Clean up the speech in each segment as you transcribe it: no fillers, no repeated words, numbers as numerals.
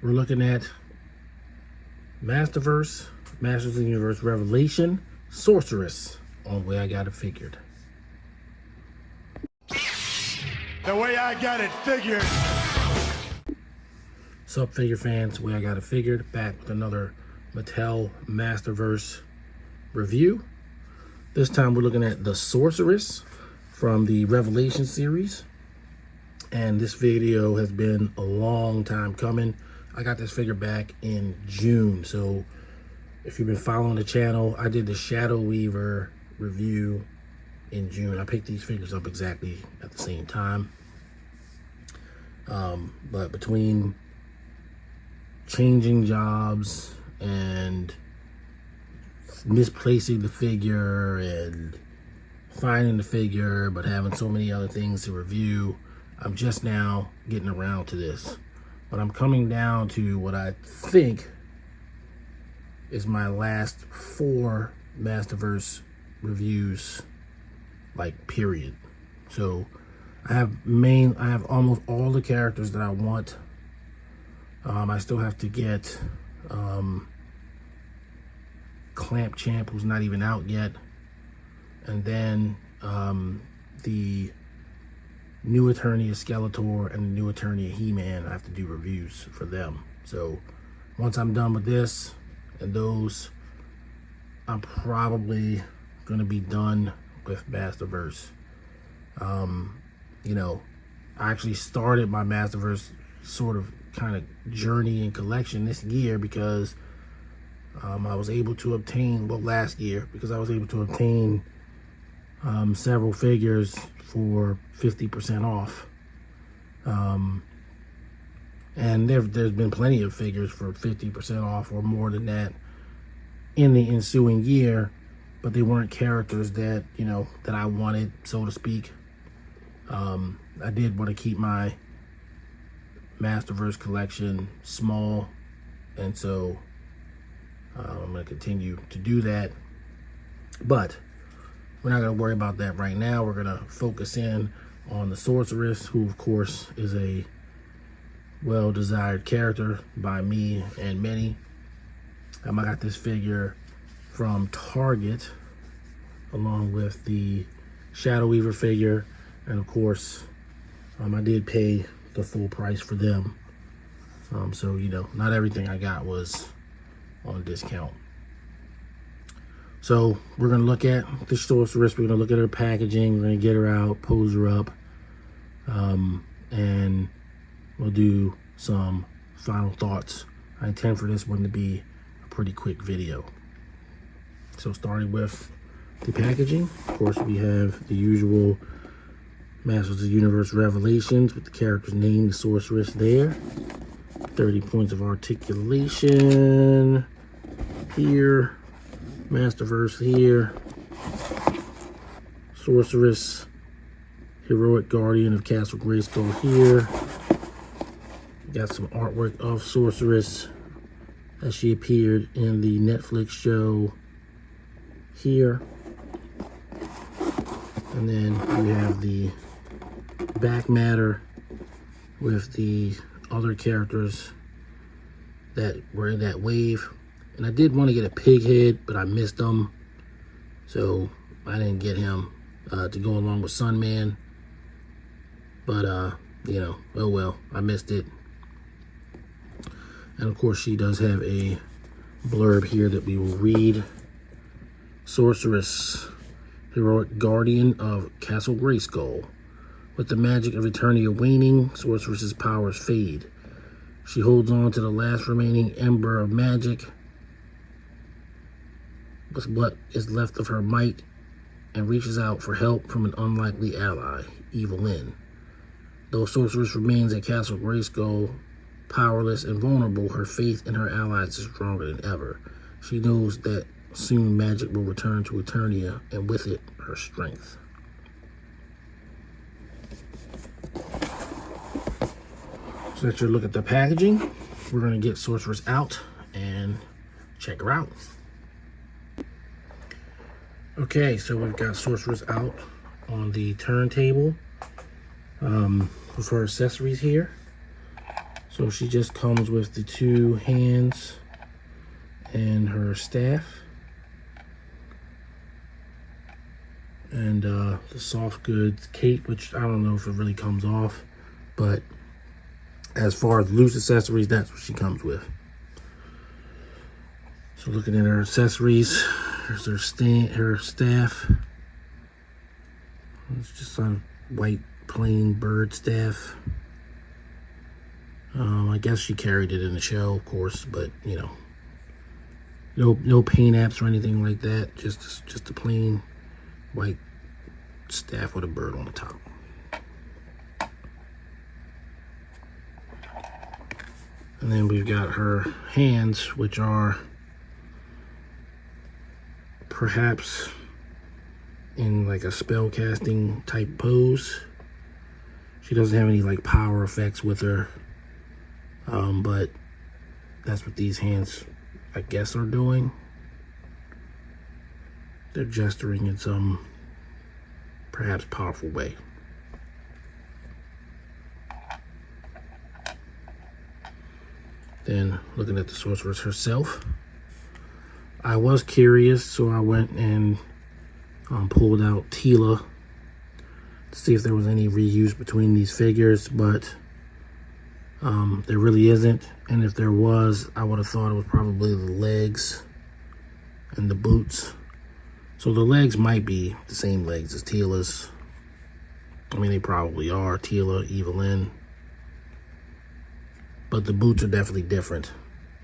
we're looking at Masterverse, Masters of the Universe Revelation Sorceress on The Way I Got It Figured. The Way I Got It Figured. Sup, figure fans? The Way I Got It Figured, back with another Mattel Masterverse review. This time we're looking at the Sorceress from the Revelation series. And this video has been a long time coming. I got this figure back in June. So if you've been following the channel, I did the Shadow Weaver review in June. I picked these figures up exactly at the same time. But between changing jobs and misplacing the figure and finding the figure, but having so many other things to review, I'm just now getting around to this. But I'm coming down to what I think is my last 4 Masterverse reviews, like, period. So I have almost all the characters that I want. I still have to get Clamp Champ, who's not even out yet, and then the new Attorney of Skeletor and the new Attorney of He-Man. I have to do reviews for them. So once I'm done with this and those, I'm probably gonna be done with Masterverse. You know, I actually started my Masterverse sort of kind of journey and collection this year because I was able to obtain, well, last year, because I was able to obtain several figures for 50% off. And there's been plenty of figures for 50% off or more than that in the ensuing year, but they weren't characters that, you know, that I wanted, so to speak. I did want to keep my Masterverse collection small, and so I'm going to continue to do that. But we're not going to worry about that right now. We're going to focus in on the Sorceress, who of course is a well-desired character by me and many. I got this figure from Target along with the Shadow Weaver figure, and of course I did pay the full price for them. So, you know, not everything I got was on discount. So we're going to look at the Sorceress. We're going to look at her packaging. We're going to get her out, pose her up, and we'll do some final thoughts. I intend for this one to be a pretty quick video. So starting with the packaging, of course, we have the usual Masters of the Universe Revelations with the character's name, the Sorceress, there. 30 points of articulation here. Masterverse here. Sorceress, heroic guardian of Castle Grayskull here. Got some artwork of Sorceress as she appeared in the Netflix show here. And then we have the back matter with the other characters that were in that wave. And I did want to get a pig head, but I missed them, so I didn't get him to go along with Sunman. But you know, oh well, I missed it. And of course she does have a blurb here that we will read. Sorceress, heroic guardian of Castle Grayskull. With the magic of Eternity waning, Sorceress's powers fade. She holds on to the last remaining ember of magic with what is left of her might and reaches out for help from an unlikely ally, Evelyn. Though Sorceress remains at Castle Grayskull, powerless and vulnerable, her faith in her allies is stronger than ever. She knows that soon magic will return to Eternia, and with it, her strength. So that's your look at the packaging. We're going to get Sorceress out and check her out. Okay, so we've got Sorceress out on the turntable with her accessories here. So she just comes with the 2 hands and her staff. And the soft goods cape, which I don't know if it really comes off, but as far as loose accessories, that's what she comes with. So looking at her accessories, here's her staff. It's just a white plain bird staff. I guess she carried it in the show, of course, but you know, no paint apps or anything like that. Just a plain white staff with a bird on the top. And then we've got her hands, which are perhaps in like a spell casting type pose. She doesn't have any like power effects with her, but that's what these hands, I guess, are doing. They're gesturing in some perhaps powerful way. Then looking at the sorceress herself, I was curious, so I went and pulled out Tila to see if there was any reuse between these figures, but there really isn't. And if there was, I would have thought it was probably the legs and the boots. So the legs might be the same legs as Tila's. I mean, they probably are, Tila, Evelyn. But the boots are definitely different.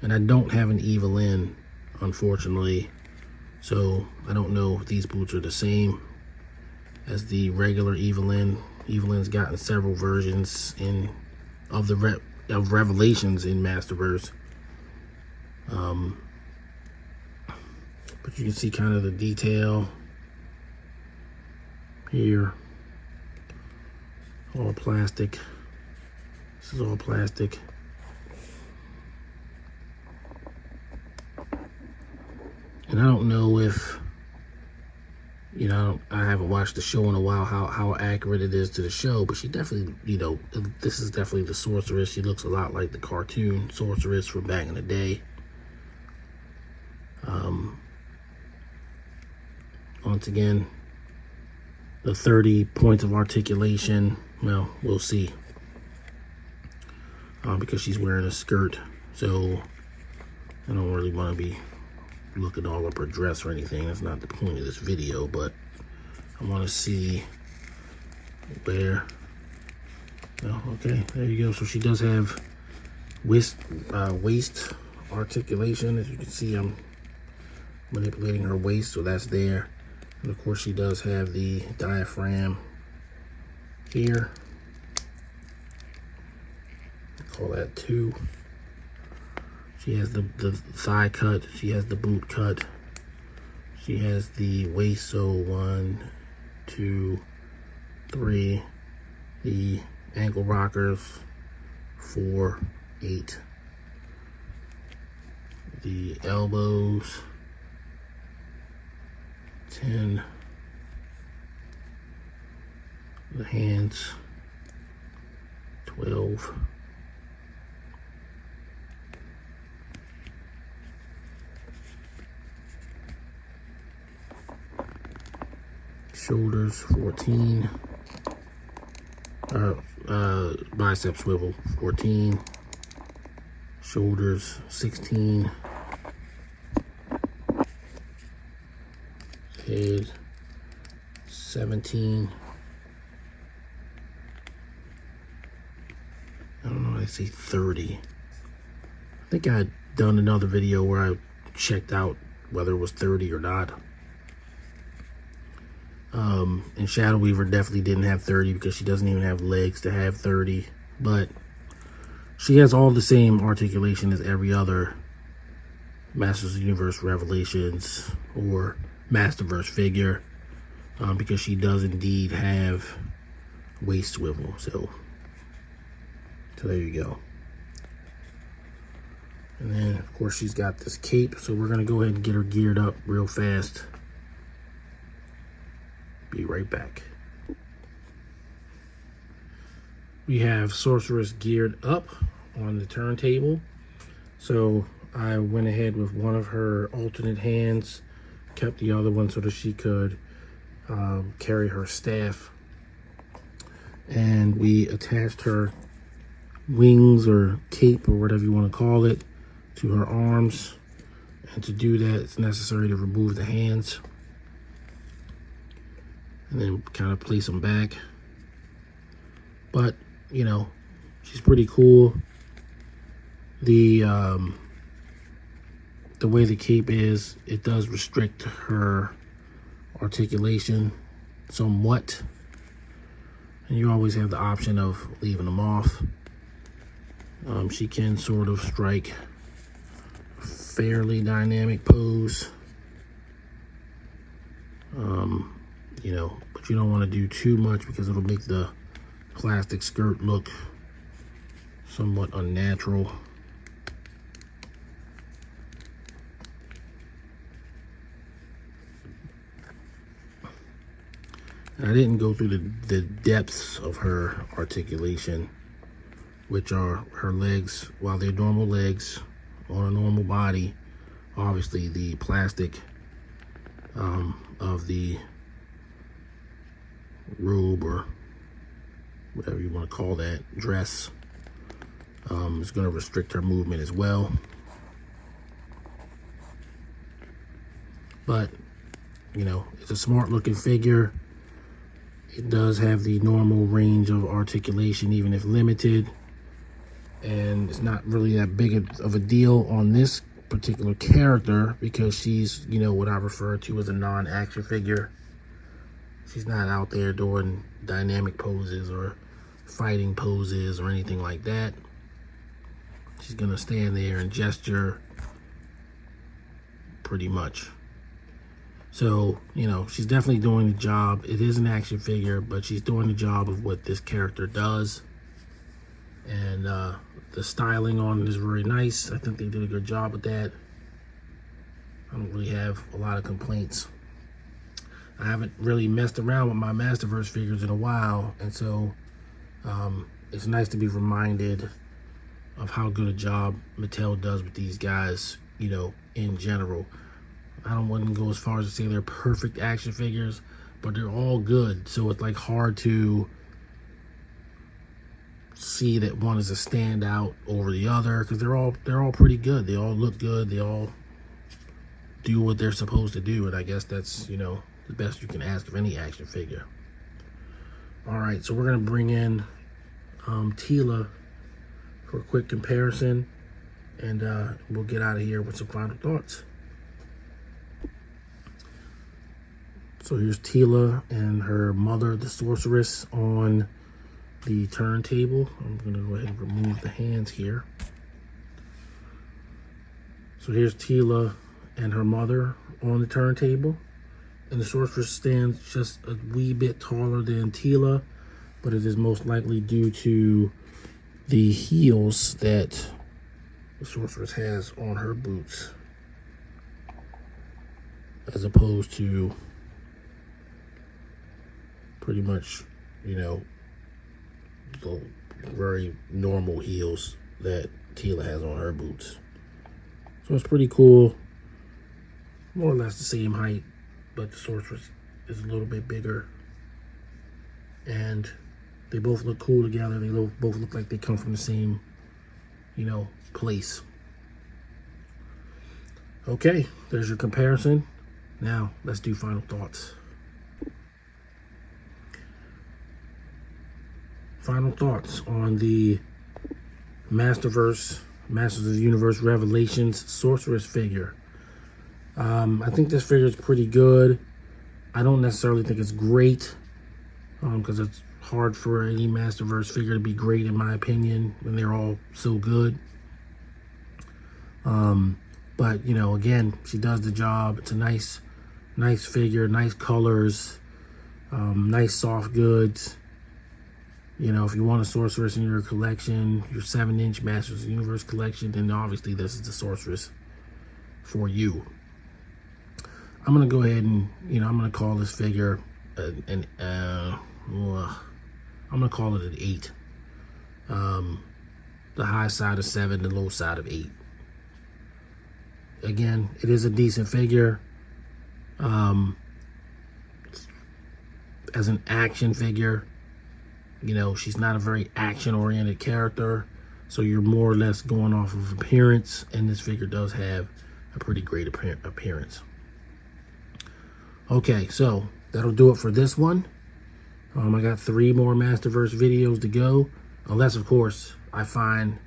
And I don't have an Evelyn, unfortunately. So I don't know if these boots are the same as the regular Evelyn. Evelyn's gotten several versions of Revelations in Masterverse. But you can see kind of the detail here. All plastic. This is all plastic. And I don't know if, you know, I haven't watched the show in a while, how accurate it is to the show, but she definitely, you know, this is definitely the sorceress. She looks a lot like the cartoon sorceress from back in the day. Once again, the 30 points of articulation, well, we'll see. Because she's wearing a skirt, so I don't really want to be looking all up her dress or anything. That's not the point of this video, but I want to see where. Oh, okay, there you go. So she does have waist articulation. As you can see, I'm manipulating her waist, so that's there. And of course, she does have the diaphragm here. Call that 2. She has the thigh cut. She has the boot cut. She has the waist, so 1, 2, 3. The ankle rockers, 4, 8. The elbows, 10. The hands, 12. Shoulders, 14. Bicep swivel, 14. Shoulders, 16. Head, 17. I don't know, I say 30. I think I had done another video where I checked out whether it was 30 or not. And Shadow Weaver definitely didn't have 30 because she doesn't even have legs to have 30. But she has all the same articulation as every other Masters of the Universe Revelations or Masterverse figure, because she does indeed have waist swivel. So there you go. And then of course she's got this cape, so we're gonna go ahead and get her geared up real fast. Be right back. We have Sorceress geared up on the turntable. So I went ahead with one of her alternate hands, kept the other one so that she could carry her staff. And we attached her wings or cape or whatever you want to call it to her arms. And to do that, it's necessary to remove the hands and then kind of place them back. But, you know, she's pretty cool. The way the cape is, it does restrict her articulation somewhat. And you always have the option of leaving them off. She can sort of strike a fairly dynamic pose. You know, but you don't want to do too much because it'll make the plastic skirt look somewhat unnatural. I didn't go through the depths of her articulation, which are her legs. While they're normal legs on a normal body, obviously the plastic of the robe or whatever you want to call that dress is going to restrict her movement as well. But, you know, it's a smart looking figure. It does have the normal range of articulation, even if limited. And it's not really that big of a deal on this particular character because she's, you know, what I refer to as a non-action figure. She's not out there doing dynamic poses or fighting poses or anything like that. She's gonna stand there and gesture pretty much. So, you know, she's definitely doing the job. It is an action figure, but she's doing the job of what this character does. And the styling on it is very nice. I think they did a good job with that. I don't really have a lot of complaints. I haven't really messed around with my Masterverse figures in a while, and so it's nice to be reminded of how good a job Mattel does with these guys, you know, in general. I wouldn't go as far as to say they're perfect action figures, but they're all good. So it's like hard to see that one is a standout over the other because they're all pretty good. They all look good. They all do what they're supposed to do, and I guess that's, you know, the best you can ask of any action figure. All right, so we're gonna bring in Tila for a quick comparison, and we'll get out of here with some final thoughts. So here's Tila and her mother, the sorceress, on the turntable. I'm gonna go ahead and remove the hands here. So here's Tila and her mother on the turntable. And the sorceress stands just a wee bit taller than Tila, but it is most likely due to the heels that the sorceress has on her boots, as opposed to pretty much, you know, the very normal heels that Tila has on her boots. So it's pretty cool. More or less the same height, but the sorceress is a little bit bigger. And they both look cool together. They both look like they come from the same, you know, place. Okay, there's your comparison. Now, let's do final thoughts. Final thoughts on the Masterverse, Masters of the Universe Revelations Sorceress figure. I think this figure is pretty good. I don't necessarily think it's great because it's hard for any Masterverse figure to be great, in my opinion, when they're all so good. But, you know, again, she does the job. It's a nice figure, nice colors, nice soft goods. You know, if you want a sorceress in your collection, your 7-inch Masters of the Universe collection, then obviously this is the sorceress for you. I'm going to go ahead and, you know, I'm going to call this figure I'm going to call it an 8. The the high side of 7, the low side of 8. Again, it is a decent figure. As an action figure, you know, she's not a very action-oriented character, so you're more or less going off of appearance, and this figure does have a pretty great appearance. Okay, so that'll do it for this one. I got 3 more Masterverse videos to go, unless, of course, I find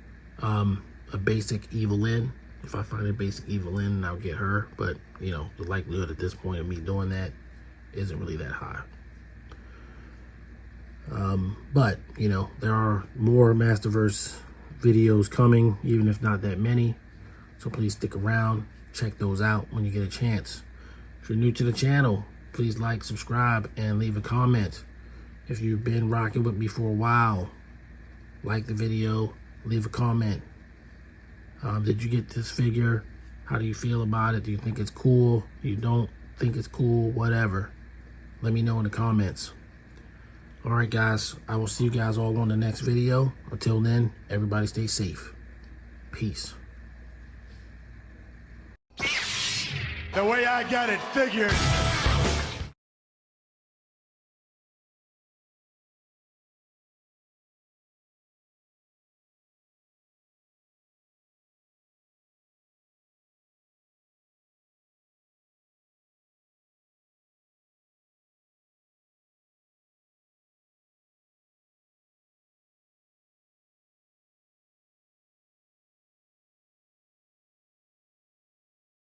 a basic Evelyn. If I find a basic Evelyn, I'll get her, but, you know, the likelihood at this point of me doing that isn't really that high. But, you know, there are more Masterverse videos coming, even if not that many. So please stick around, check those out when you get a chance. If you're new to the channel, please like, subscribe, and leave a comment. If you've been rocking with me for a while, like the video, leave a comment. Did you get this figure? How do you feel about it? Do you think it's cool? You don't think it's cool? Whatever. Let me know in the comments. Alright guys, I will see you guys all on the next video. Until then, everybody stay safe. Peace. The way I got it figured.